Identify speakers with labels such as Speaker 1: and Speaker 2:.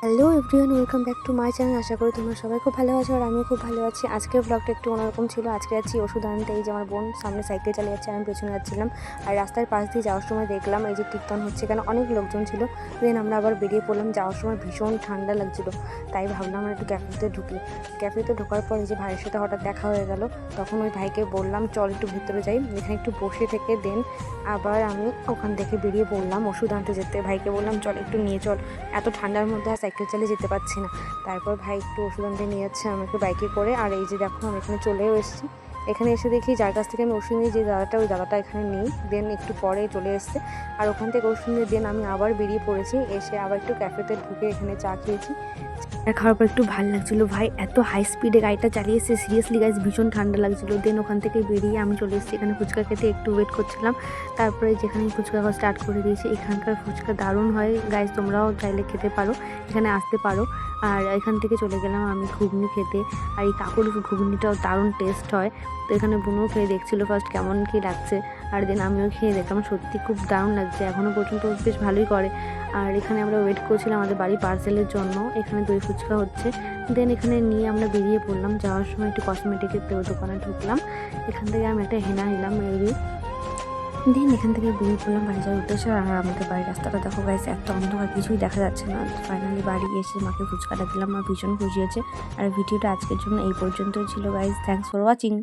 Speaker 1: Hello everyone, welcome back to my channel. আশা করি তোমরা সবাই খুব ভালো আছো আর আমিও খুব ভালো আছি। আজকের ব্লগটা একটু অন্যরকম ছিল। আজকে যাচ্ছি ওষুধ আনতে। এই যে আমার বোন সামনে সাইকেল চালিয়ে যাচ্ছে, আমি পেছনে যাচ্ছিলাম। আর রাস্তার পাশ দিয়ে যাওয়ার সময় দেখলাম এই যে কীর্তন হচ্ছে, কেন অনেক লোকজন ছিল। দেন আমরা আবার বেরিয়ে পড়লাম। যাওয়ার সময় ভীষণ ঠান্ডা লাগছিলো, তাই ভাবলাম আমরা একটু ক্যাফেতে ঢুকি। ক্যাফেতে ঢোকার পর এই যে ভাইয়ের সাথে হঠাৎ দেখা হয়ে গেল। তখন ওই ভাইকে বললাম চল একটু ভেতরে যাই, এখানে একটু বসে থেকে দেন আবার আমি ওখান থেকে বেরিয়ে পড়লাম ওষুধ আনতে যেতে। ভাইকে বললাম চল একটু নিয়ে চল, এত ঠান্ডার মধ্যে আর সাইকেল চালিয়ে যেতে পারছি না। তারপর ভাই একটু ওষুধ আনতে নিয়ে যাচ্ছে আমাকে বাইকে করে। আর এই যে দেখো আমি এখানে চলেও এসেছি। এখানে এসে দেখি যার কাছ থেকে আমি ওষুধ নিই, যে দাদাটা, ওই দাদাটা এখানে নেই। দেন একটু পরে চলে এসছে। আর ওখান থেকে ওষুধ নিয়ে দেন আমি আবার বেরিয়ে পড়েছি। এসে আবার একটু ক্যাফেতে ঢুকে এখানে চা খেয়েছি। চা খাওয়ার পর একটু ভালো লাগছিলো। ভাই এত হাই স্পিডে গাড়িটা চালিয়েছে, সিরিয়াসলি গাইজ ভীষণ ঠান্ডা লাগছিলো। দেন ওখান থেকে বেরিয়ে আমি চলে এসেছি এখানে ফুচকা খেতে। একটু ওয়েট করছিলাম, তারপরে যেখানে ফুচকা খাওয়া স্টার্ট করে দিয়েছি। এখানকার ফুচকা দারুণ হয় গাইজ, তোমরাও চাইলে খেতে পারো, এখানে আসতে পারো। আর এখান থেকে চলে গেলাম আমি ঘুগনি খেতে। আর এই কাকুর ঘুগনিটাও দারুণ টেস্ট হয়। তো এখানে বোনও খেয়ে দেখছিলো ফার্স্ট কেমন কী লাগছে। আর দেন আমিও খেয়ে দেখলাম, সত্যি খুব দারুণ লাগছে, এখনও পর্যন্ত বেশ ভালোই করে। আর এখানে আমরা ওয়েট করছিলাম আমাদের বাড়ি পার্সেলের জন্য। এখানে দই ফুচকা হচ্ছে। দেন এখানে নিয়ে আমরা বেরিয়ে পড়লাম। যাওয়ার সময় একটু কসমেটিকের দোকানে ঢুকলাম। এখান থেকে আমি একটা হেনা নিলাম মেবি। দেন এখান থেকে বেরিয়ে পড়লাম বাড়ি যাওয়ার উদ্দেশ্যে। আর আমাদের বাড়ির রাস্তাটা দেখো গাইস, এত অন্ধকার কিছুই দেখা যাচ্ছে না। ফাইনালি বাড়ি এসে মাকে ফুচকাটা দিলাম, আমার ভীষণ খুশি হয়েছে। আর ভিডিওটা আজকের জন্য এই পর্যন্তই ছিল গাইস। Thanks for watching.